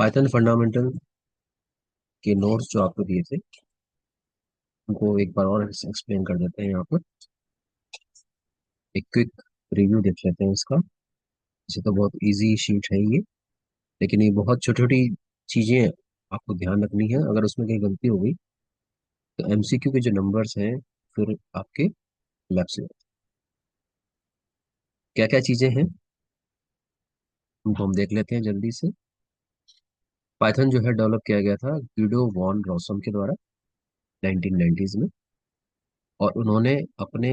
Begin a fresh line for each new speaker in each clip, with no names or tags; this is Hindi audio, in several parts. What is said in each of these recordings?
पाइथन फंडामेंटल के नोट्स जो आपको दिए थे उनको एक बार और एक्सप्लेन कर देते हैं यहाँ पर। एक क्विक रिव्यू देख लेते हैं इसका। वैसे तो बहुत इजी शीट है ये, लेकिन ये बहुत छोटी छोटी चीजें आपको ध्यान रखनी है। अगर उसमें कहीं गलती हो गई तो एमसीक्यू के जो नंबर्स हैं फिर आपके लैप्स में। क्या क्या चीजें हैं उनको हम देख लेते हैं जल्दी से। पाइथन जो है डेवलप किया गया था गिडो वॉन रॉसम के द्वारा 1990s में। और उन्होंने अपने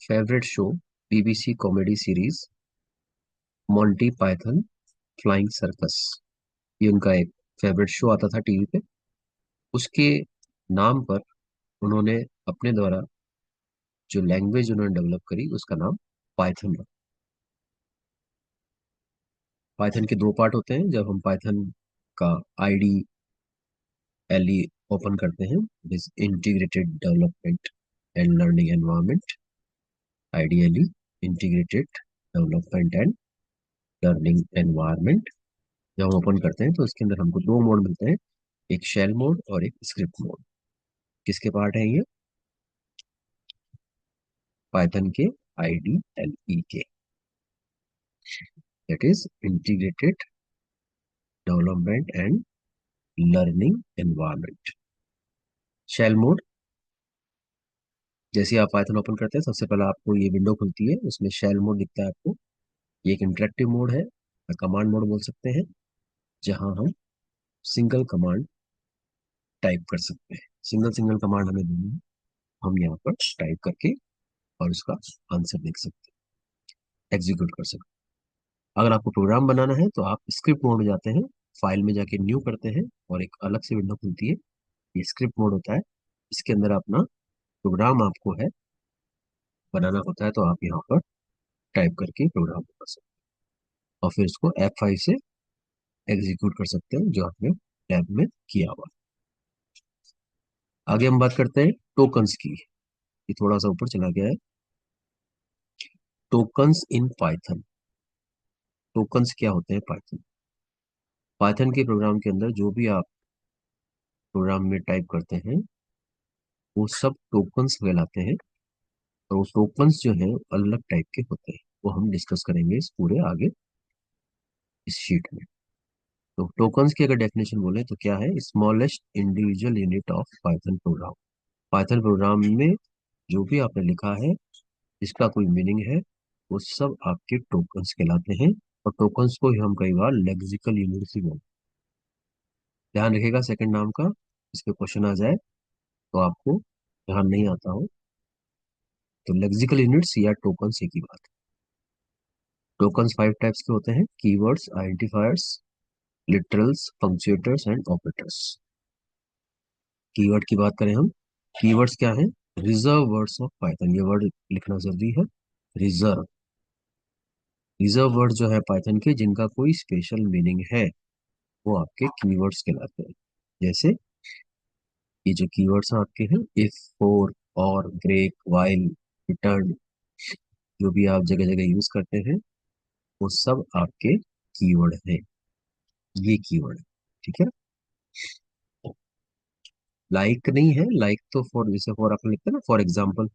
favourite show BBC comedy series Monty Python flying circus, ये उनका एक फेवरेट शो आता था टीवी पे, उसके नाम पर उन्होंने अपने द्वारा जो लैंग्वेज उन्होंने डेवलप करी उसका नाम पाइथन रखा। पाइथन के दो पार्ट होते हैं। जब हम पाइथन का आईडी एलई ओपन करते हैं, this integrated development and learning environment, IDLE integrated development and learning environment. जब हम ओपन करते हैं तो इसके अंदर हमको दो मोड मिलते हैं, एक शेल मोड और एक स्क्रिप्ट मोड। किसके पार्ट है ये? पाइथन के आईडीएलई के, that is integrated development and learning environment. Shell mode, जैसे आप पाइथन ओपन करते हैं सबसे पहले आपको ये विंडो खुलती है, उसमें शेल मोड दिखता है आपको। ये एक इंटरेक्टिव मोड है, कमांड मोड बोल सकते हैं, जहां हम सिंगल कमांड टाइप कर सकते हैं। सिंगल सिंगल कमांड हमें देनी है, हम यहाँ पर टाइप करके और उसका आंसर देख सकते हैं, एग्जीक्यूट कर सकते हैं। अगर आपको प्रोग्राम बनाना है तो आप स्क्रिप्ट मोड में जाते हैं, फाइल में जाके न्यू करते हैं और एक अलग से विंडो खुलती है, ये स्क्रिप्ट मोड होता है। इसके अंदर अपना प्रोग्राम आपको है बनाना होता है, तो आप यहाँ पर टाइप करके प्रोग्राम बना सकते हैं और फिर इसको F5 से एग्जीक्यूट कर सकते हैं जो आपने टैब में किया हुआ। आगे हम बात करते हैं टोकन्स की। ये थोड़ा सा ऊपर चला गया है। Tokens in Python. टोकन्स क्या होते हैं पाइथन? पाइथन के प्रोग्राम के अंदर जो भी आप प्रोग्राम में टाइप करते हैं वो सब टोकन्स कहलाते हैं। और वो टोकन्स जो हैं अलग टाइप के होते हैं, वो हम डिस्कस करेंगे इस पूरे आगे इस शीट में। तो टोकन्स की अगर डेफिनेशन बोले तो क्या है? Smallest individual unit of Python programme. Python programme में जो भी आपने लिखा है इसका कोई मीनिंग है, वो सब आपके टोकन्स कहलाते हैं। और टोकन्स को ही हम कई बार लेक्सिकल यूनिट्स भी बोलते हैं। ध्यान रखिएगा सेकंड नाम का, इस पे क्वेश्चन आ जाए तो आपको ध्यान नहीं आता हो तो लेक्सिकल यूनिट्स या टोकन्स एक ही बात है। टोकन्स 5 टाइप्स के होते हैं: keywords, identifiers, literals, punctuators and operators. Keyword की बात करें हम, कीवर्ड्स क्या है? रिजर्व वर्ड्स ऑफ पाइथन, ये वर्ड लिखना जरूरी है। रिजर्व, रिजर्व वर्ड जो है पाइथन के जिनका कोई स्पेशल मीनिंग है वो आपके कीवर्ड्स कहलाते हैं। जैसे ये जो कीवर्ड्स हैं आपके हैं इफ, फॉर, और, ब्रेक, व्हाइल, रिटर्न, जो भी आप जगह जगह यूज करते हैं वो सब आपके कीवर्ड हैं। ये कीवर्ड है, ठीक है। लाइक नहीं है, लाइक तो फॉर, जैसे फॉर अपन लिखते हैं ना, फॉर एग्जाम्पल,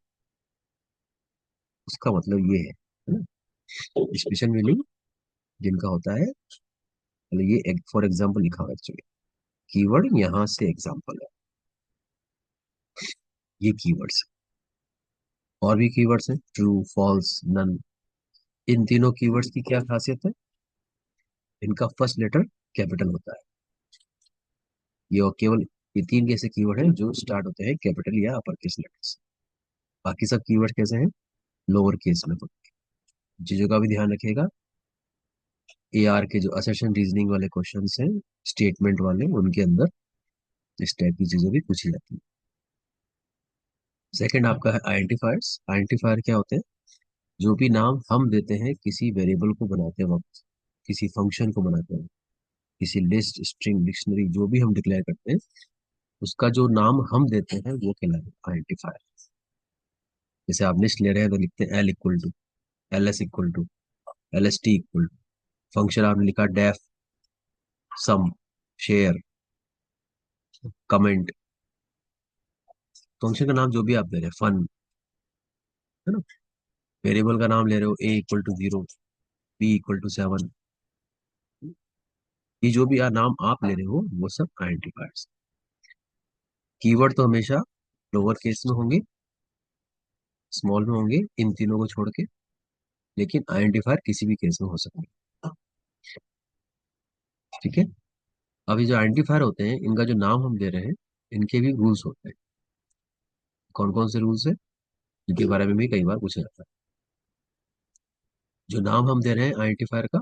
उसका मतलब ये है ना, स्पेशल मीनिंग जिनका होता है। मतलब ये फॉर एग्जाम्पल लिखा हुआ है एक्चुअली, कीवर्ड यहाँ से एग्जाम्पल है, ये कीवर्ड्स। और भी कीवर्ड्स हैं, ट्रू, फॉल्स, नन। इन तीनों कीवर्ड्स की क्या खासियत है? इनका फर्स्ट लेटर कैपिटल होता है। ये और केवल ये तीन ऐसे कीवर्ड हैं जो स्टार्ट होते हैं कैपिटल या अपर केस लेटर से। बाकी सब कीवर्ड कैसे हैं? लोअर केस में होते हैं। चीजों का भी ध्यान रखिएगा। AR के जो असर्शन रीजनिंग वाले क्वेश्चंस हैं, स्टेटमेंट वाले, उनके अंदर इस टाइप की चीजें भी पूछी जाती हैं। सेकंड आपका है आइडेंटिफायर्स। आइडेंटिफायर क्या होते हैं? जो भी नाम हम देते हैं किसी वेरिएबल को बनाते वक्त, किसी फंक्शन को बनाते वक्त, किसी लिस्ट, स्ट्रिंग, डिक्शनरी, जो भी हम डिक्लेयर करते हैं उसका जो नाम हम देते हैं वो कहलाता है आइडेंटिफायर। जैसे आप लिस्ट ले रहे हैं तो लिखते हैं L equal to, LS equal to, LST equal to. Function आपने लिखा def sum, share, comment, function का नाम जो भी आप दे रहे हैं, फन, है ना, वेरिएबल का नाम ले रहे हो a = 0, b = 7, ये जो भी नाम आप ले रहे हो वो सब आइडेंटिफायर्स। कीवर्ड तो हमेशा लोअर केस में होंगे, स्मॉल में होंगे, इन तीनों को छोड़ के, लेकिन आइडेंटिफायर किसी भी केस में हो सकते हैं। ठीक है। अभी जो आइडेंटिफायर होते हैं इनका जो नाम हम दे रहे हैं, इनके भी रूल्स होते हैं। कौन कौन से रूल्स है, इनके बारे में भी कई बार पूछा जाता है। जो नाम हम दे रहे हैं आइडेंटिफायर का,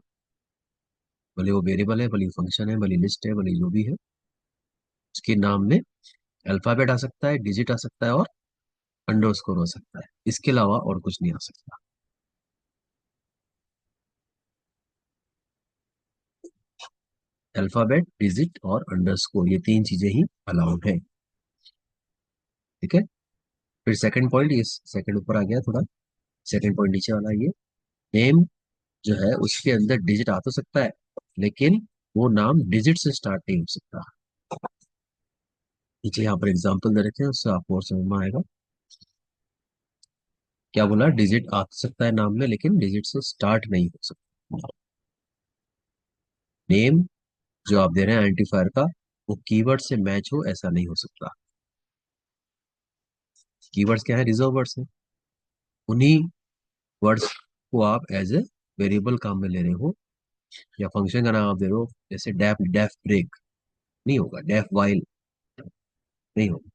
भले वो वेरिएबल है, भले फंक्शन है, भले लिस्ट है, भले जो भी है, उसके नाम में अल्फाबेट आ सकता है, डिजिट आ सकता है और अंडरस्कोर हो सकता है। इसके अलावा और कुछ नहीं आ सकता। अल्फाबेट, डिजिट और अंडरस्कोर, ये तीन चीजें ही अलाउड है। ठीक है। फिर सेकंड पॉइंट, ये सेकंड ऊपर आ गया थोड़ा, सेकंड पॉइंट नीचे वाला, ये नेम जो है उसके अंदर डिजिट आ तो सकता है, लेकिन वो नाम डिजिट से स्टार्ट नहीं हो सकता। नीचे यहाँ पर एग्जाम्पल दे रखे हैं, उससे आपको और समझ में आएगा। क्या बोला, डिजिट आ तो सकता है नाम में, लेकिन डिजिट से स्टार्ट नहीं हो सकता। नेम जो आप दे रहे हैं आइडेंटिफायर का, वो कीवर्ड से मैच हो ऐसा नहीं हो सकता। कीवर्ड्स क्या है, रिजर्व वर्ड्स है। उन्हीं वर्ड्स को आप एज ए वेरिएबल काम में ले रहे हो, या फंक्शन का नाम आप दे रहे हो, जैसे डेफ डेफ ब्रेक नहीं होगा, डेफ वाइल नहीं होगा।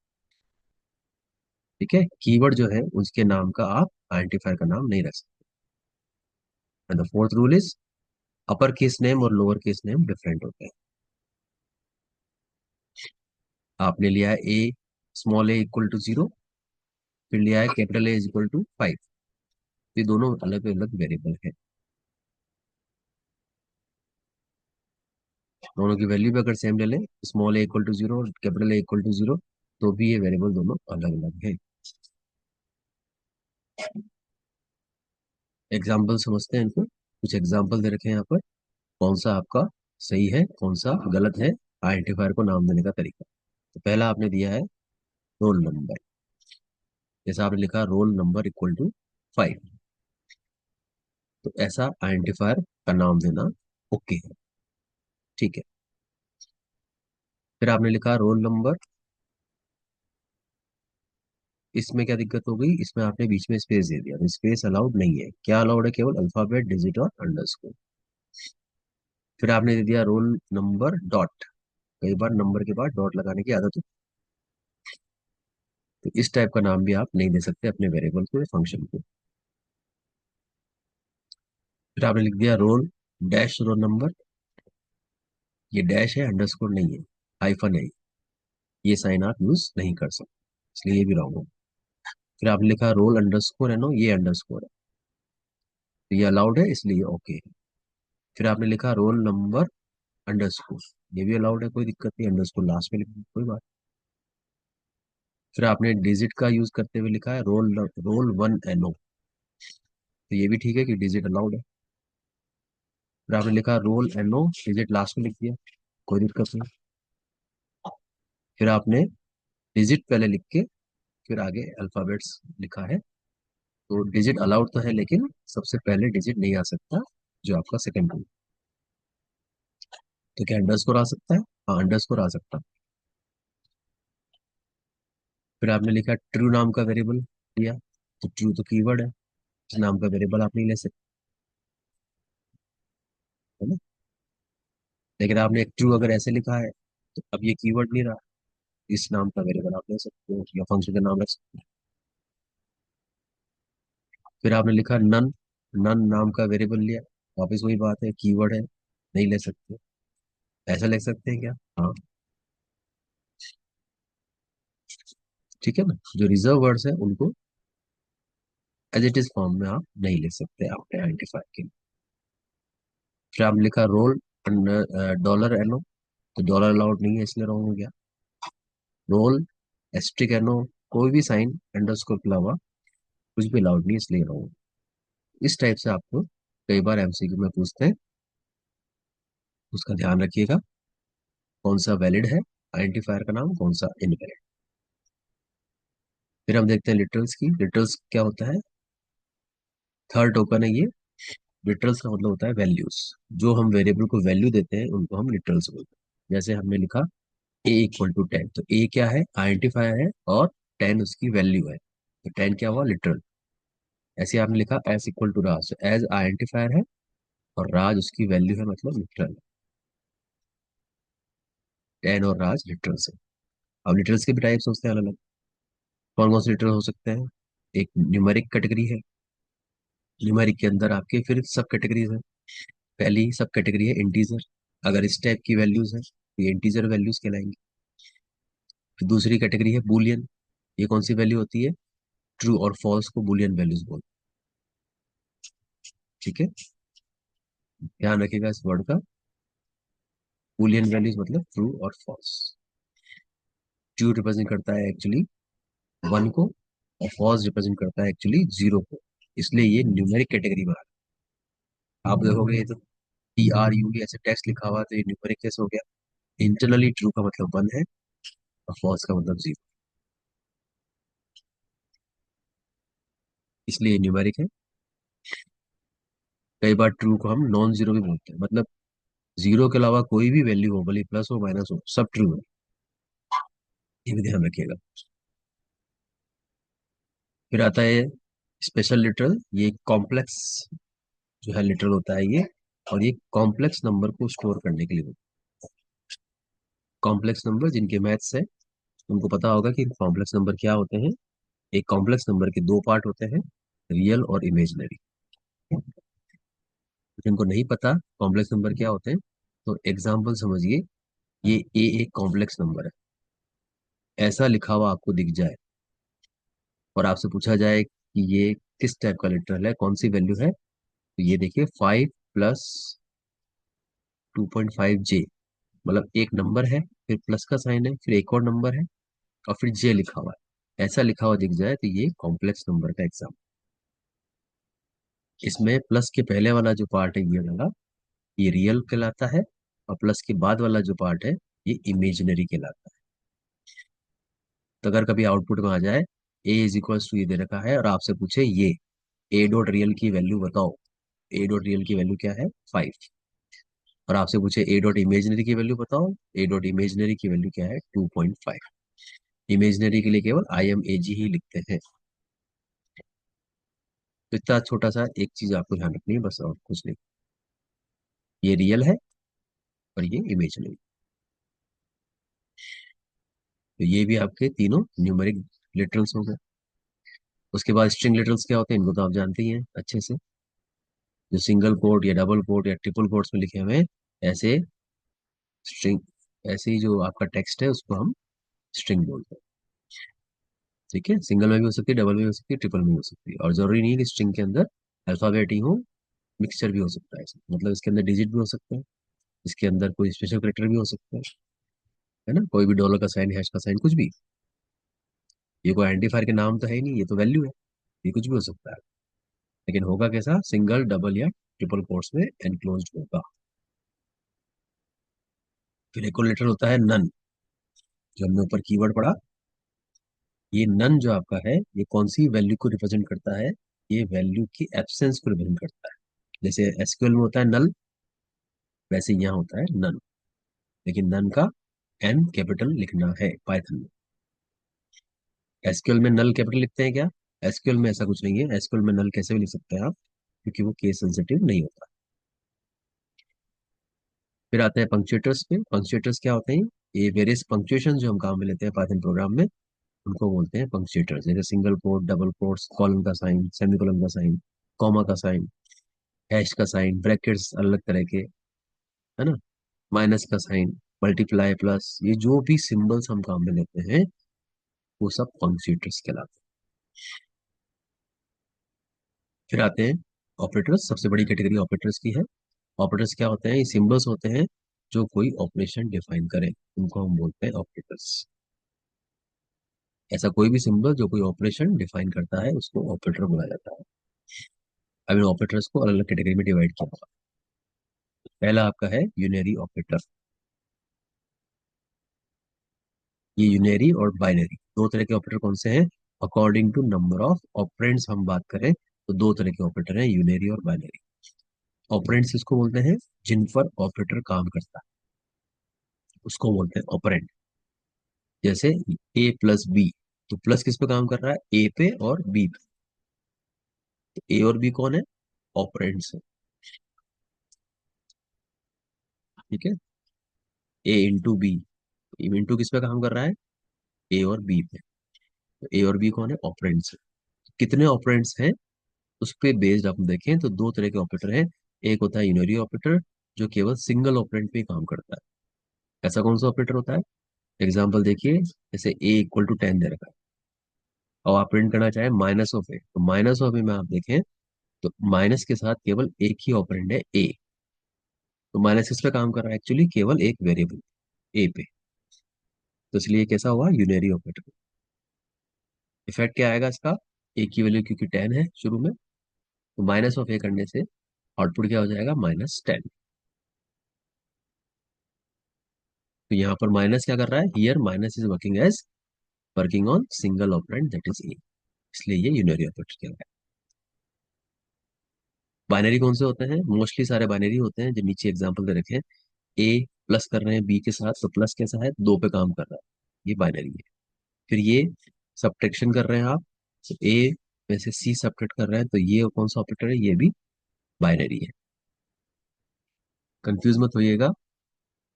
ठीक है। कीवर्ड जो है उसके नाम का आप आइडेंटिफायर का नाम नहीं रख सकते। And the fourth rule is, upper case name और लोअर केस नेम डिफरेंट होते हैं। आपने लिया है ए, स्मॉल a = 0, फिर लिया है कैपिटल A = 5, ये दोनों अलग अलग वेरिएबल है। दोनों की वैल्यू भी अगर सेम ले लें, स्मॉल a = 0 और कैपिटल A = 0, तो भी ये वेरिएबल दोनों अलग अलग है। एग्जाम्पल समझते हैं इनको। कुछ एग्जाम्पल दे रखे हैं यहाँ पर, कौन सा आपका सही है कौन सा गलत है, आइडेंटिफायर को नाम देने का तरीका। तो पहला आपने दिया है रोल नंबर, जैसा आपने लिखा रोल नंबर =5, तो ऐसा आइडेंटिफायर का नाम देना ओके है। ठीक है। फिर आपने लिखा रोल नंबर, इसमें क्या दिक्कत हो गई, इसमें आपने बीच में स्पेस दे दिया, तो स्पेस अलाउड नहीं है। क्या अलाउड है, केवल अल्फाबेट, डिजिट और अंडरस्कोर। फिर आपने दे दिया रोल नंबर डॉट, कई बार नंबर के बाद डॉट लगाने की आदत होती है, तो इस टाइप का नाम भी आप नहीं दे सकते अपने वेरिएबल को या फंक्शन को। फिर आपने लिख दिया रोल डैश रोल नंबर, ये डैश है, अंडरस्कोर नहीं है, हाइफन है, ये साइन आप यूज नहीं कर सकते, इसलिए ये भी रॉन्ग हो। फिर आपने लिखा रोल अंडरस्कोर है, नो ये अंडरस्कोर है, तो ये अलाउड है इसलिए ओके है। फिर आपने लिखा रोल नंबर अंडरस्कोर, ये भी अलाउड है, कोई दिक्कत नहीं, अंडरस्कोर लास्ट में लिखना कोई बात। फिर आपने डिजिट का यूज करते हुए लिखा है रोल 1 NO, तो ये भी ठीक है कि डिजिट अलाउड है। फिर आपने लिखा रोल NO, डिजिट लास्ट में लिख दिया, कोई दिक्कत नहीं। फिर आपने डिजिट पहले लिख के फिर आगे अल्फाबेट्स लिखा है, तो डिजिट अलाउड तो है, लेकिन सबसे पहले डिजिट नहीं आ सकता, जो आपका सेकंड रूल। तो क्या अंडरस्कोर आ सकता है, हाँ अंडरस्कोर आ सकता है। फिर आपने लिखा ट्रू नाम का वेरिएबल दिया, तो ट्रू तो कीवर्ड है, इस नाम का वेरिएबल आप नहीं ले सकते, है ना। लेकिन आपने एक ट्रू अगर ऐसे लिखा है, तो अब ये कीवर्ड नहीं रहा, इस नाम का वेरिएबल आप ले सकते हो या फंक्शन का नाम रख सकते हो। फिर आपने लिखा नन, नन नाम का वेरिएबल लिया, वापस वही बात है, कीवर्ड है, नहीं ले सकते। ऐसा लिख सकते हैं क्या, हाँ। ठीक है ना, जो रिजर्व वर्ड्स है उनको एज इट इज फॉर्म में आप नहीं ले सकते आपने आइडेंटिफाई के लिए। फिर आपने लिखा रोल $NO, तो डॉलर अलाउड नहीं है इसलिए रॉन्ग हो गया। रोल *NO, कोई भी साइन अंडरस्कोर के अलावा कुछ भी अलाउड नहीं है, इसलिए रॉन्ग। इस टाइप से आपको कई बार MCQ में पूछते हैं, उसका ध्यान रखिएगा। कौन सा वैलिड है आइडेंटिफायर का नाम, कौन सा इनवैलिड। फिर हम देखते हैं लिटरल्स की। लिटरल्स क्या होता है, थर्ड टोकन है ये। लिटरल्स का मतलब होता है वैल्यूज। जो हम वेरिएबल को वैल्यू देते हैं उनको हम लिटरल्स बोलते हैं। जैसे हमने लिखा a = 10, तो a क्या है, आइडेंटिफायर है, और 10 उसकी वैल्यू है, तो 10 क्या हुआ, लिटरल। ऐसे आपने लिखा s = राज, तो एज आइडेंटिफायर है और राज उसकी वैल्यू है, मतलब लिटरल। 10 और राज लिटरल्स है। अब लिटरल्स के भी टाइप्स होते हैं अलग अलग। कौन कौन से लिटरल हो सकते हैं, एक न्यूमेरिक कैटेगरी है। न्यूमेरिक के अंदर आपके फिर सब कैटेगरीज है। पहली सब कैटेगरी है इंटीजर। अगर इस टाइप की वैल्यूज है तो ये इंटीजर वैल्यूज कहलाएंगे। फिर दूसरी कैटेगरी है बुलियन। ये कौन सी वैल्यू होती है, ट्रू और फॉल्स को बुलियन वैल्यूज बोलते हैं। ठीक है, ध्यान रखिएगा इस वर्ड का। बुलियन वैल्यूज मतलब ट्रू और फॉल्स। ट्रू रिप्रेजेंट करता है एक्चुअली 1 को, और फॉल्स रिप्रेजेंट करता है एक्चुअली 0 को। इसलिए ये न्यूमेरिक कैटेगरी में आप देखोगे ये तो TRU ऐसे टेक्स्ट लिखा हुआ है, तो ये न्यूमेरिक कैसे हो गया। इंटरनली ट्रू का मतलब 1 है और फॉल्स का मतलब 0, इसलिए न्यूमेरिक है। कई बार ट्रू को हम नॉन जीरो भी बोलते हैं, मतलब जीरो के अलावा कोई भी वैल्यू हो, भले प्लस हो माइनस हो, सब ट्रू है। ये भी ध्यान रखिएगा। फिर आता है स्पेशल लिटरल। ये कॉम्प्लेक्स जो है लिटरल होता है ये, और ये कॉम्प्लेक्स नंबर को स्टोर करने के लिए। कॉम्प्लेक्स नंबर जिनके मैथ्स है उनको पता होगा कि कॉम्प्लेक्स नंबर क्या होते हैं। एक कॉम्प्लेक्स नंबर के दो पार्ट होते हैं, रियल और इमेजिनरी। जिनको नहीं पता कॉम्प्लेक्स नंबर क्या होते हैं, तो एग्जाम्पल समझिए। ये ए एक कॉम्प्लेक्स नंबर है, ऐसा लिखा हुआ आपको दिख जाए और आपसे पूछा जाए कि ये किस टाइप का लिटरल है, कौन सी वैल्यू है, तो ये देखिए 5 + 2.5 J, मतलब एक नंबर है, फिर प्लस का साइन है, फिर एक और नंबर है, और फिर जे लिखा हुआ है। ऐसा लिखा हुआ दिख जाए तो ये कॉम्प्लेक्स नंबर का एग्जाम। इसमें प्लस के पहले वाला जो पार्ट है ये वाला, ये रियल कहलाता है, और प्लस के बाद वाला जो पार्ट है ये इमेजिनरी कहलाता है। तो अगर कभी आउटपुट में आ जाए a = ये दे रखा है और आपसे पूछे ये a डॉट रियल की वैल्यू बताओ, a डॉट रियल की वैल्यू क्या है 5, और आपसे पूछे a डॉट इमेजिनरी की वैल्यू बताओ, a डॉट इमेजिनरी की वैल्यू क्या है 2.5। इमेजिनरी के लिए केवल IMAG ही लिखते हैं। तो इतना छोटा सा एक चीज आपको ध्यान रखनी है बस, और कुछ नहीं। ये रियल है और ये इमेजिनरी। तो ये भी आपके तीनों न्यूमेरिक लिटरल्स हो गए। उसके बाद स्ट्रिंग लिटरल्स क्या होते हैं, इनको तो आप जानते ही हैं अच्छे से। जो सिंगल कोट या डबल कोट या ट्रिपल कोट्स में लिखे हुए हैं, ऐसे स्ट्रिंग, ऐसे ही जो आपका टेक्स्ट है उसको हम स्ट्रिंग बोलते हैं। ठीक है, सिंगल में भी हो सकती है, डबल में भी हो सकती है, ट्रिपल में भी हो सकती है, और जरूरी नहीं है कि स्ट्रिंग के अंदर अल्फाबेट ही हो, मिक्सचर भी हो सकता है इसमें। मतलब इसके अंदर डिजिट भी हो सकता है, इसके अंदर कोई स्पेशल करेक्टर भी हो सकता है ना, कोई भी डॉलर का साइन, हैश का साइन, कुछ भी। ये कोई आइडेंटिफायर के नाम तो है ही नहीं, ये तो वैल्यू है, ये कुछ भी हो सकता है। लेकिन होगा कैसा, सिंगल डबल या ट्रिपल कोट्स में एनक्लोज्ड होगा। फिर एक और लेटर होता है नन, जो हमने ऊपर कीवर्ड पढ़ा। ये नन जो आपका है ये कौन सी वैल्यू को रिप्रेजेंट करता है, ये वैल्यू की एब्सेंस को रिप्रेजेंट करता है। जैसे एसक्यूएल में होता है नल, वैसे यहाँ होता है नन। लेकिन नन का एन कैपिटल लिखना है पाइथन में। एसक्यूएल में नल कैपिटल लिखते हैं क्या, एसक्यूएल में ऐसा कुछ नहीं है। एसक्यूएल में नल कैसे भी लिख सकते हैं आप, क्योंकि वो केस सेंसिटिव नहीं होता। फिर आते हैं पंक्चुएटर्स पे। पंक्चुएटर्स क्या होते हैं, ये वेरियस पंक्चुएशन जो हम काम में लेते हैं पाइथन प्रोग्राम में, उनको बोलते हैं पंक्चुएटर्स। जैसे single quote, double quotes, colon का साइन, सेमीकोलन का साइन, कॉमा का साइन, हैश का साइन, ब्रैकेट्स अलग तरह के, है ना, माइनस का साइन, मल्टीप्लाई, प्लस, ये जो भी सिंबल्स हम काम में लेते हैं वो सब पंक्चुएटर्स कहलाते हैं। फिर आते हैं ऑपरेटर्स। सबसे बड़ी कैटेगरी ऑपरेटर्स की है। ऑपरेटर्स क्या होते हैं, ये सिंबल्स होते हैं जो कोई ऑपरेशन डिफाइन करें, उनको हम बोलते हैं ऑपरेटर्स। ऐसा कोई भी सिंबल जो कोई ऑपरेशन डिफाइन करता है उसको ऑपरेटर बोला जाता है। अब इन ऑपरेटर्स को अलग अलग कैटेगरी में डिवाइड किया हुआ है। पहला आपका है यूनरी ऑपरेटर। ये यूनरी और बाइनरी दो तरह के ऑपरेटर कौन से हैं? According to number of operands हम बात करें तो दो तरह के ऑपरेटर हैं, यूनरी और बाइनरी। ऑपरेंड्स किसको बोलते हैं? जिन पर ऑपरेटर काम करता है उसको बोलते हैं ऑपरेंड। जैसे ए प्लस बी, तो प्लस किस पे काम कर रहा है? ए पे और बी पे। तो ए और बी कौन है? ऑपरेंड्स है। ठीक है, ए इंटू बी, इंटू किस पे काम कर रहा है? ए और बी पे। तो ए और बी कौन है? ऑपरेंड्स है। कितने ऑपरेंड्स हैं उस पे बेस्ड हम देखें तो दो तरह के ऑपरेटर हैं। एक होता है यूनरी ऑपरेटर जो केवल सिंगल ऑपरेंड पे ही काम करता है। ऐसा कौन सा ऑपरेटर होता है? एग्जाम्पल देखिए, जैसे ए इक्वल टू 10 दे रखा है और आप प्रिंट करना चाहें माइनस ऑफ ए, तो माइनस ऑफ ए में आप देखें तो माइनस के साथ केवल एक ही ऑपरेंड है ए। तो माइनस किस पे काम कर रहा है? एक्चुअली केवल एक वेरिएबल ए पे। तो इसलिए कैसा हुआ? Unary operator. इफेक्ट क्या आएगा इसका? ए की वैल्यू क्योंकि 10 है शुरू में, तो माइनस ऑफ ए करने से आउटपुट क्या हो जाएगा? -10। तो यहाँ पर माइनस क्या कर रहा है? Here minus is working on single operand that is a, इसलिए ये यूनरी ऑपरेटर कहलाता है। बाइनरी कौन से होते हैं? मोस्टली सारे बाइनरी होते हैं जो नीचे एग्जांपल दे रखे हैं। ए प्लस कर रहे हैं बी के साथ, तो प्लस कैसा है? दो पे काम कर रहा है, ये बाइनरी है। फिर ये सब्ट्रैक्शन कर रहे हैं आप, तो ए में से सी सब्ट्रैक्ट कर रहे हैं, तो ये कौन सा ऑपरेटर है? ये भी बाइनरी है। कंफ्यूज मत होइएगा,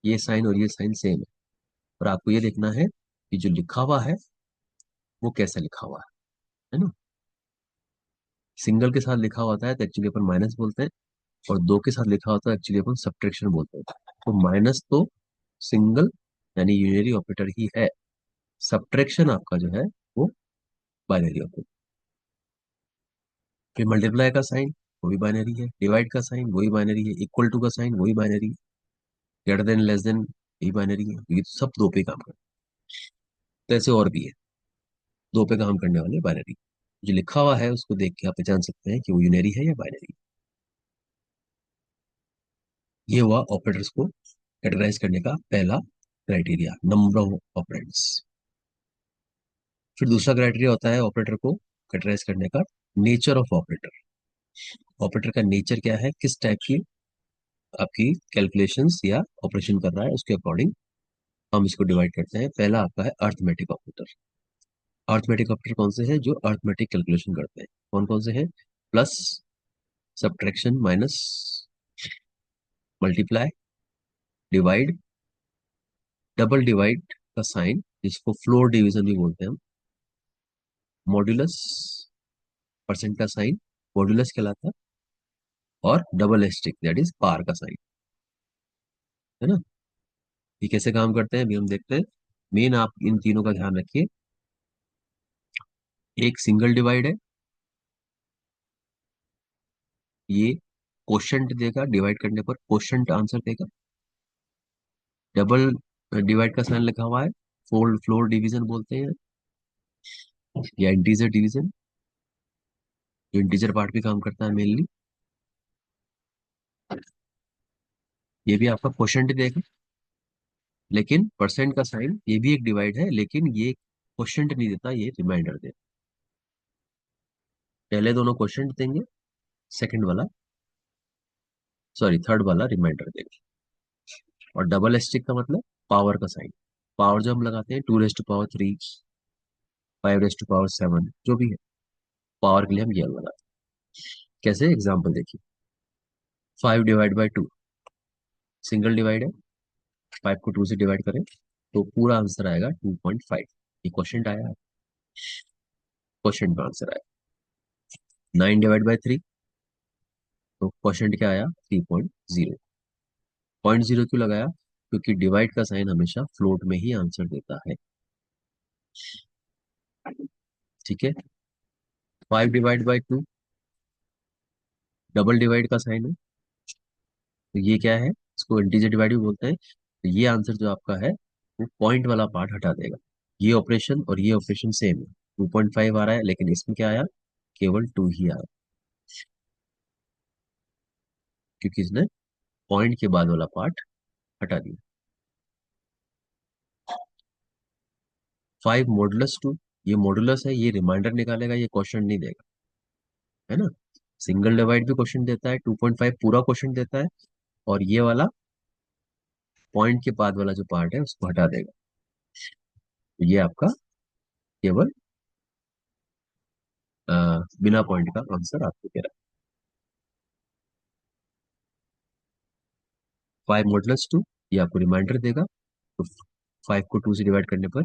ये साइन और ये साइन सेम है। और आपको ये देखना है कि जो लिखा हुआ है वो कैसे लिखा हुआ है ना? सिंगल के साथ लिखा होता है तो एक्चुअली अपन माइनस बोलते हैं, और दो के साथ लिखा होता है एक्चुअली अपन सब्ट्रैक्शन बोलते हैं। तो माइनस तो सिंगल यानी यूनरी ऑपरेटर ही है, सब्ट्रैक्शन आपका जो है वो बाइनरी ऑपरेटर। फिर मल्टीप्लाई का साइन वो भी बाइनरी है, डिवाइड का साइन वही बाइनरी है, इक्वल टू का साइन वही बाइनरी है, ग्रेटर देन लेस देन यही बाइनरी है। ये सब दो पे काम करते हैं। तो ऐसे और भी है दो पे काम करने वाले बाइनरी। जो लिखा हुआ है उसको देख के आप पहचान सकते हैं कि वो यूनरी है या बाइनरी। ये हुआ ऑपरेटर्स को कैटेगराइज करने का पहला क्राइटेरिया, नंबर ऑफ ऑपरेंड्स। फिर दूसरा क्राइटेरिया होता है ऑपरेटर को कैटेगराइज करने का, नेचर ऑफ ऑपरेटर। ऑपरेटर का नेचर क्या है, किस टाइप की आपकी कैलकुलेशंस या ऑपरेशन कर रहा है, उसके अकॉर्डिंग हम इसको डिवाइड करते हैं। पहला आपका है अर्थमेटिक ऑपरेटर। अर्थमेटिक ऑपरेटर कौन से हैं? जो अर्थमेटिक कैलकुलेशन करते हैं। कौन कौन से हैं? Plus, subtraction, minus, multiply, divide, double divide का साइन जिसको फ्लोर डिवीजन भी बोलते हैं हम, मॉड्यूलस, परसेंट का साइन मॉड्यूलस कहलाता है, और डबल एस्टिक दैट इज पार का साइन, है ना? ये कैसे काम करते हैं अभी हम देखते हैं। मेन आप इन तीनों का ध्यान रखिए। एक सिंगल डिवाइड है, ये क्वोशंट देगा, डिवाइड करने पर क्वोशंट आंसर देगा। डबल डिवाइड का साइन लिखा हुआ है, फोल्ड फ्लोर डिवीजन बोलते हैं, या इंटीजर डिवीजन, जो इंटीजर पार्ट भी काम करता है मेनली। ये भी आपका क्वोशंट देगा, लेकिन परसेंट का साइन ये भी एक डिवाइड है, लेकिन ये क्वोशंट नहीं देता, ये रिमाइंडर देता। पहले दोनों क्वोशंट देंगे, सेकंड वाला, सॉरी थर्ड वाला रिमाइंडर देंगे। और डबल एस्टिक का मतलब पावर का साइन। पावर जो हम लगाते हैं 2 raise to power 3, 5 raise to power 7, जो भी है पावर के लिए हम ये लगाते हैं। कैसे? एग्जाम्पल देखिए, 5 डिवाइड बाई 2, सिंगल डिवाइड है, 5 को 2 से डिवाइड करें तो पूरा आंसर आएगा 2.5। ये क्वेश्चन आया, क्वेश्चन का आंसर आया। 9 डिवाइड बाई 3, तो क्वेश्चन क्या आया? 3.0। 0.0 क्यों लगाया? क्योंकि डिवाइड का साइन हमेशा फ्लोट में ही आंसर देता है। ठीक है, 5 डिवाइड बाई 2 डबल डिवाइड का साइन है, तो ये क्या है? इसको इंटीजर डिवाइड भी बोलते हैं। तो ये आंसर जो आपका है वो पॉइंट वाला पार्ट हटा देगा। ये ऑपरेशन और ये ऑपरेशन सेम है, 2.5 आ रहा है, लेकिन इसमें क्या आया? केवल 2 ही आया, क्योंकि इसने पॉइंट के बाद वाला पार्ट हटा दिया। फाइव मॉडुलस टू, ये मॉडुलस है, ये रिमाइंडर निकालेगा, ये क्वेश्चन नहीं देगा, है ना। सिंगल डिवाइड भी क्वेश्चन देता है, 2.5 पूरा क्वेश्चन देता है, और ये वाला पॉइंट के बाद वाला जो पार्ट है उसको हटा देगा। तो ये आपका केवल बिना पॉइंट का आंसर आपको दे रहा है। फाइव मॉडुलस टू, ये आपको रिमाइंडर देगा। तो फाइव को टू से डिवाइड करने पर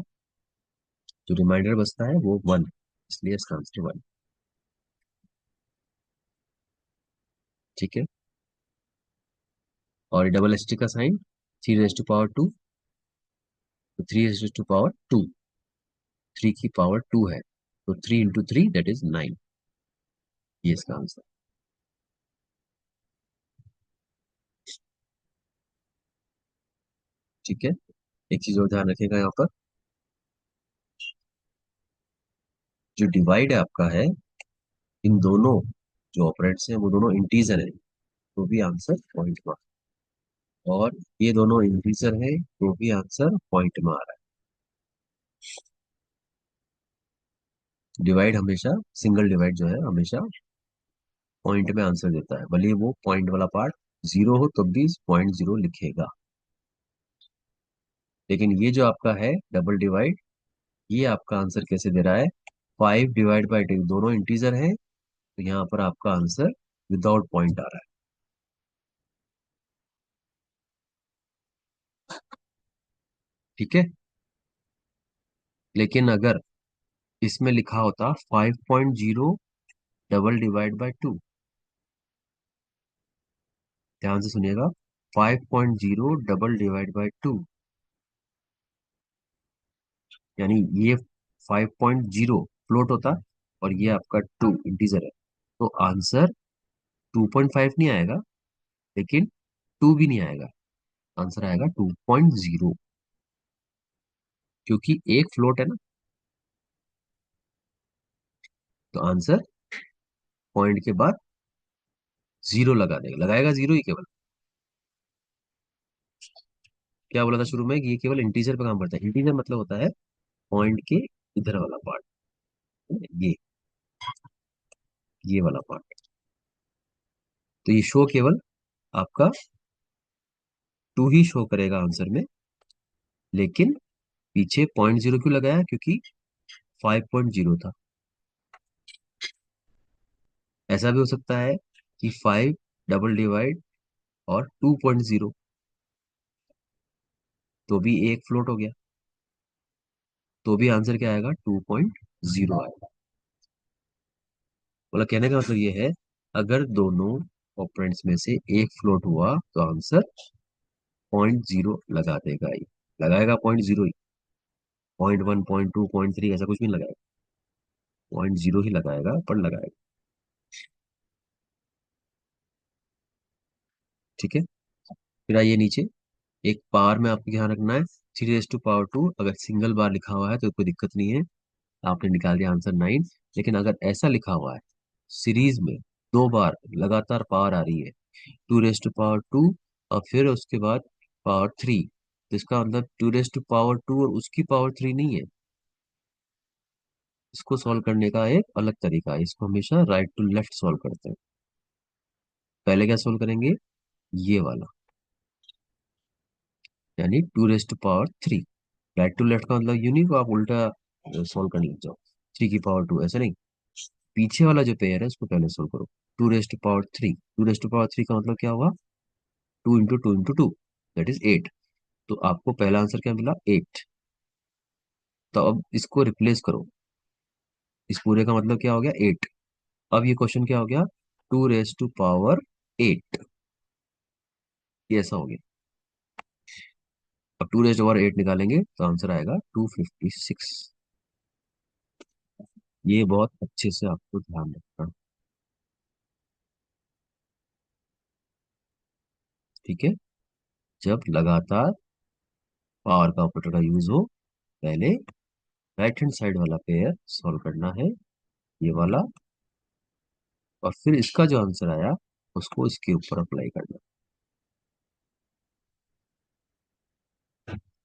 जो रिमाइंडर बचता है वो वन, इसलिए इसका आंसर वन। ठीक है। और डबल एस टी का sign, three raise to power two, तो three raise to power two, three की पावर टू है, तो three into three that is nine, ये इसका आंसर। ठीक है। एक चीज और ध्यान रखिएगा यहाँ पर, जो डिवाइड आपका है, इन दोनों जो ऑपरेंड्स हैं वो दोनों इंटीजर है, तो भी आंसर पॉइंट में, और ये दोनों इंटीजर है तो भी आंसर पॉइंट में आ रहा है। डिवाइड हमेशा, सिंगल डिवाइड जो है हमेशा पॉइंट में आंसर देता है, भले वो पॉइंट वाला पार्ट जीरो हो तब भी पॉइंट जीरो लिखेगा। लेकिन ये जो आपका है डबल डिवाइड, ये आपका आंसर कैसे दे रहा है, फाइव डिवाइड बाई टू, दोनों इंटीजर है, तो यहाँ पर आपका आंसर विदाउट पॉइंट आ रहा है। ठीक है। लेकिन अगर इसमें लिखा होता 5.0 डबल डिवाइड बाय टू, ध्यान से सुनिएगा, 5.0 डबल डिवाइड बाय टू, यानी ये 5.0 फ्लोट होता, और ये आपका टू इंटीजर है, तो आंसर 2.5 नहीं आएगा, लेकिन टू भी नहीं आएगा, आंसर आएगा 2.0, क्योंकि एक फ्लोट है ना, तो आंसर पॉइंट के बाद जीरो लगा देगा, लगाएगा जीरो ही केवल। क्या बोला था शुरू में कि ये केवल इंटीजर पे काम करता है, इंटीजर मतलब होता है पॉइंट के इधर वाला पार्ट, ये वाला पार्ट। तो ये शो केवल आपका टू ही शो करेगा आंसर में, लेकिन पीछे 0.0 क्यों लगाया, क्योंकि 5.0 था। ऐसा भी हो सकता है कि फाइव डबल डिवाइड और 2.0, तो भी एक फ्लोट हो गया, तो भी आंसर क्या आएगा, 2.0 आएगा। बोला कहने का मतलब ये है, अगर दोनों ऑपरेंड्स में से एक फ्लोट हुआ तो आंसर 0.0 लगा देगा ही, लगाएगा 0.0 ही, 0.1 0.2 0.3 ऐसा कुछ नहीं लगाएगा, 0.0 ही लगाएगा, पर लगाएगा। ठीक है। फिर आइए नीचे, एक पावर में आपको ध्यान रखना है, three raise to power two, अगर सिंगल बार लिखा हुआ है तो कोई दिक्कत नहीं है, आपने निकाल दिया आंसर नाइन। लेकिन अगर ऐसा लिखा हुआ है सीरीज में, दो बार लगातार पावर आ रही है, two raise to power two और फिर उसके बाद पावर थ्री, तो इसका मतलब two raise to power two और उसकी पावर थ्री नहीं है। इसको सॉल्व करने का एक अलग तरीका है, इसको हमेशा राइट टू लेफ्ट सॉल्व करते हैं। पहले क्या सॉल्व करेंगे, ये वाला, यानी two raise to power three. Right to left का मतलब यूनिक, आप उल्टा सॉल्व करने लग जाओ, थ्री की पावर टू ऐसा नहीं, पीछे वाला जो पेयर है उसको पहले सोल्व करो। Two raise to power three, two raise to power three का मतलब क्या हुआ, two into two, that is eight. तो आपको पहला आंसर क्या मिला, एट। तो अब इसको रिप्लेस करो, इस पूरे का मतलब क्या हो गया, एट। अब ये क्वेश्चन क्या हो गया, two raise to power eight, ये ऐसा हो गया। अब two raise to power eight निकालेंगे तो आंसर आएगा 256। ये बहुत अच्छे से आपको ध्यान रखना। ठीक है। जब लगातार पावर का ऑपरेटर का यूज हो, पहले राइट हैंड साइड वाला पेयर सॉल्व करना है, ये वाला, और फिर इसका जो आंसर आया उसको इसके ऊपर अप्लाई करना।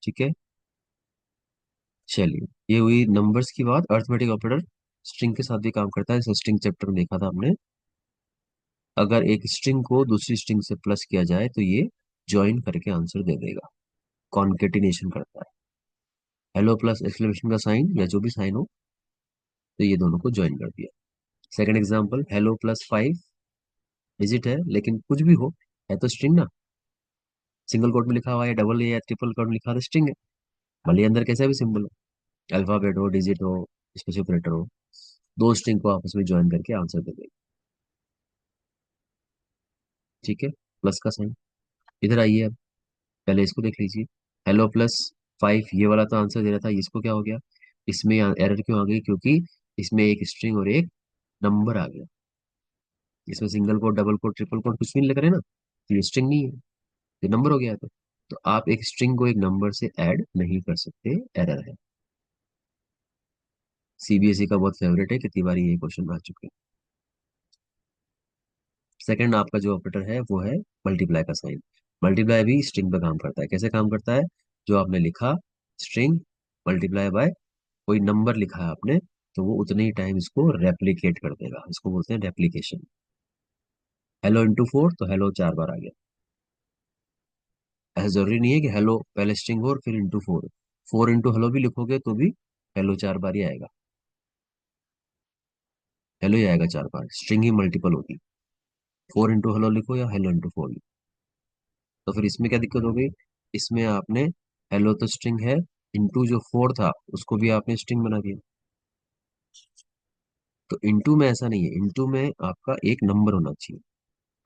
ठीक है। चलिए, ये हुई नंबर्स की बात। अर्थमेटिक ऑपरेटर स्ट्रिंग के साथ भी काम करता है, जैसे स्ट्रिंग चैप्टर में देखा था हमने। अगर एक स्ट्रिंग को दूसरी स्ट्रिंग से प्लस किया जाए तो ये ज्वाइन करके आंसर दे देगा, कॉन्केटिनेशन करता है। हेलो प्लस एक्सक्लेमेशन का साइन या जो भी साइन हो, तो ये दोनों को ज्वाइन कर दिया। Second example, hello plus 5 digit है लेकिन कुछ भी हो, है तो स्ट्रिंग ना। सिंगल कोट में लिखा हुआ है, डबल या ट्रिपल कोट में लिखा हुआ है, स्ट्रिंग है। भले ही अंदर कैसा भी सिंबल हो, अल्फाबेट हो, डिजिट हो, स्पेशल ऑपरेटर हो, दो स्ट्रिंग को आपस में ज्वाइन करके आंसर दे देगा। ठीक है, प्लस का साइन। इधर आइए, अब पहले इसको देख लीजिए। हेलो प्लस 5, ये वाला तो आंसर दे रहा था, इसको क्या हो गया? इसमें एरर क्यों आ गई? क्योंकि इसमें एक स्ट्रिंग और एक नंबर आ गया। इसमें single quote, double quote, triple quote कुछ भी नहीं लग रहा है ना, तो ये स्ट्रिंग नहीं है, ये नंबर हो गया है। तो आप एक स्ट्रिंग को एक नंबर से ऐड नहीं कर सकते, एरर है। सीबीएसई का बहुत फेवरेट है, कितनी बार ये क्वेश्चन आ चुके हैं। सेकंड आपका जो ऑपरेटर है वो है मल्टीप्लाई का साइन। मल्टीप्लाई भी स्ट्रिंग पे काम करता है। कैसे काम करता है? जो आपने लिखा स्ट्रिंग मल्टीप्लाई बाय कोई नंबर लिखा है आपने, तो वो उतने ही टाइम इसको रेप्लिकेट कर देगा, इसको बोलते हैं रेप्लिकेशन। हेलो इंटू 4, तो हेलो 4 बार आ गया। ऐसा जरूरी नहीं है कि हेलो पहले स्ट्रिंग हो और फिर इंटू 4। 4 इंटू हेलो भी लिखोगे तो भी हेलो 4 बार ही आएगा। हेलो ही आएगा 4 बार, स्ट्रिंग ही मल्टीपल होगी। 4 इंटू हेलो लिखो या हेलो इंटू 4 लिखो। तो फिर इसमें क्या दिक्कत हो गई? इसमें आपने हेलो तो स्ट्रिंग है, इंटू जो 4 था उसको भी आपने स्ट्रिंग बना दिया। तो इंटू में ऐसा नहीं है, इंटू में आपका एक नंबर होना चाहिए।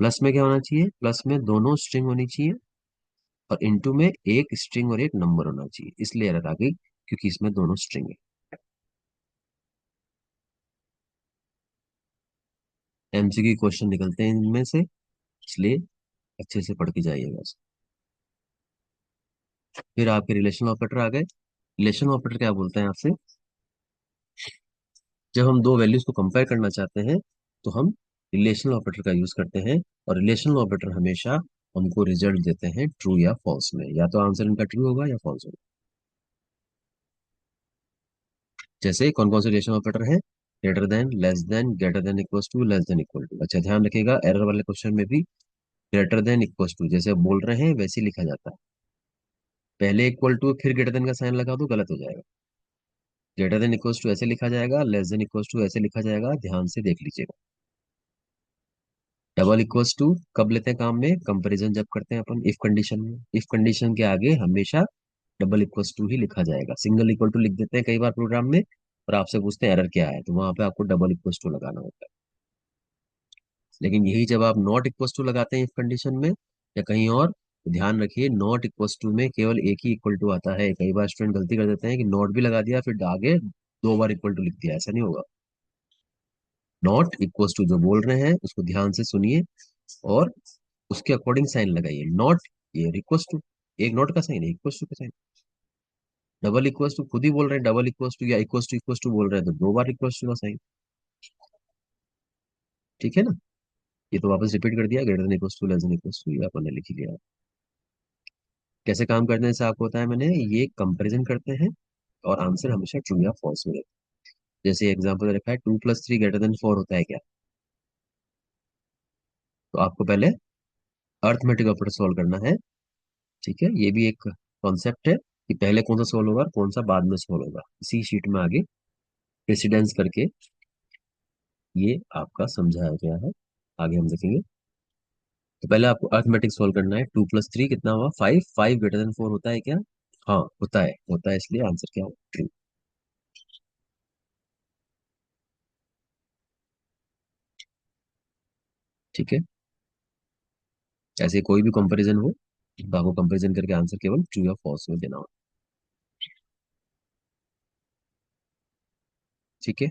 प्लस में क्या होना चाहिए? प्लस में दोनों स्ट्रिंग होनी चाहिए, और इनटू में एक स्ट्रिंग और एक नंबर होना चाहिए, इसलिए एरर आ गई, क्योंकि इसमें दोनों स्ट्रिंग है। एमसीक्यू क्वेश्चन निकलते हैं इनमें से, इसलिए अच्छे से पढ़ के जाइएगा। फिर आपके रिलेशनल ऑपरेटर आ गए। रिलेशनल ऑपरेटर क्या बोलते हैं आपसे? जब हम दो वैल्यूज को कंपेयर करना चाहते हैं तो हम रिलेशनल ऑपरेटर का यूज करते हैं, और रिलेशनल ऑपरेटर हमेशा हमको रिजल्ट देते हैं ट्रू या फॉल्स में, या तो आंसर इनका ट्रू होगा या फॉल्स होगा। जैसे कौन कौन से रिलेशन ऑपरेटर है? Greater than, less than, greater than equals to, less than equal to. अच्छा, ध्यान रखिएगा, एरर वाले क्वेश्चन में भी ग्रेटर देन इक्वल्स टू जैसे आप बोल रहे हैं वैसे ही लिखा जाता है। पहले इक्वल टू फिर ग्रेटर देन का साइन लगा दो, गलत हो जाएगा। ग्रेटर देन इक्वल्स टू ऐसे लिखा जाएगा, लेस देन इक्वल्स टू ऐसे लिखा जाएगा, ध्यान से देख लीजिएगा। डबल इक्वल्स टू कब लेते हैं काम में? कंपैरिजन जब करते हैं अपन इफ कंडीशन में। इफ कंडीशन के आगे हमेशा डबल इक्वल्स टू ही लिखा जाएगा। सिंगल इक्वल टू लिख देते हैं कई बार प्रोग्राम में, और आपसे पूछते हैं एरर क्या है, तो वहां पे आपको डबल इक्वल्स टू लगाना होता है। लेकिन यही जब आप नॉट इक्वल्स टू लगाते हैं इफ कंडीशन में या कहीं और, तो ध्यान रखिए नॉट इक्वल्स टू में केवल एक ही इक्वल टू आता है। कई बार स्टूडेंट गलती कर देते हैं कि नॉट भी लगा दिया फिर आगे 2 बार इक्वल टू लिख दिया, ऐसा नहीं होगा। नॉट इक्वल्स टू जो बोल रहे हैं उसको ध्यान से सुनिए और उसके अकॉर्डिंग साइन लगाइए। नॉट, ये इक्वल्स टू, एक नॉट का साइन है, इक्वल्स टू का साइन। डबल इक्वल्स टू खुद ही बोल रहे हैं, डबल इक्वल्स टू या इक्वल्स टू बोल रहे हैं, तो 2 बार इक्वल्स टू का साइन। ठीक है ना? ये तो वापस रिपीट कर दिया, greater than equals to, less than equals to, ये अपन ने लिख ही लिया। कैसे काम करने से आपको बताया मैंने, ये कंपैरिजन करते हैं और आंसर हमेशा ट्रू या फॉल्स में देते हैं। जैसे एग्जांपल रखा है 2 + 3 ग्रेटर देन 4 होता है क्या? तो आपको पहले अर्थमेटिक ऑपरेटर सॉल्व करना है। ठीक है, ये भी एक कॉन्सेप्ट है कि पहले कौन सा सॉल्व होगा, कौन सा बाद में सॉल्व होगा, इसी शीट में आगे प्रेसिडेंस करके ये आपका समझाया गया है। आगे हम देखेंगे। तो पहले आपको अर्थमेटिक सॉल्व करना है। 2 + 3 कितना हुआ? 5। 5 ग्रेटर देन 4 होता है क्या? हाँ होता है, होता है, इसलिए आंसर क्या होगा? ट्रू। ठीक है, ऐसे कोई भी कंपैरिजन हो तो आपको कंपैरिजन करके आंसर केवल ट्रू या फॉल्स में देना होगा। ठीक है।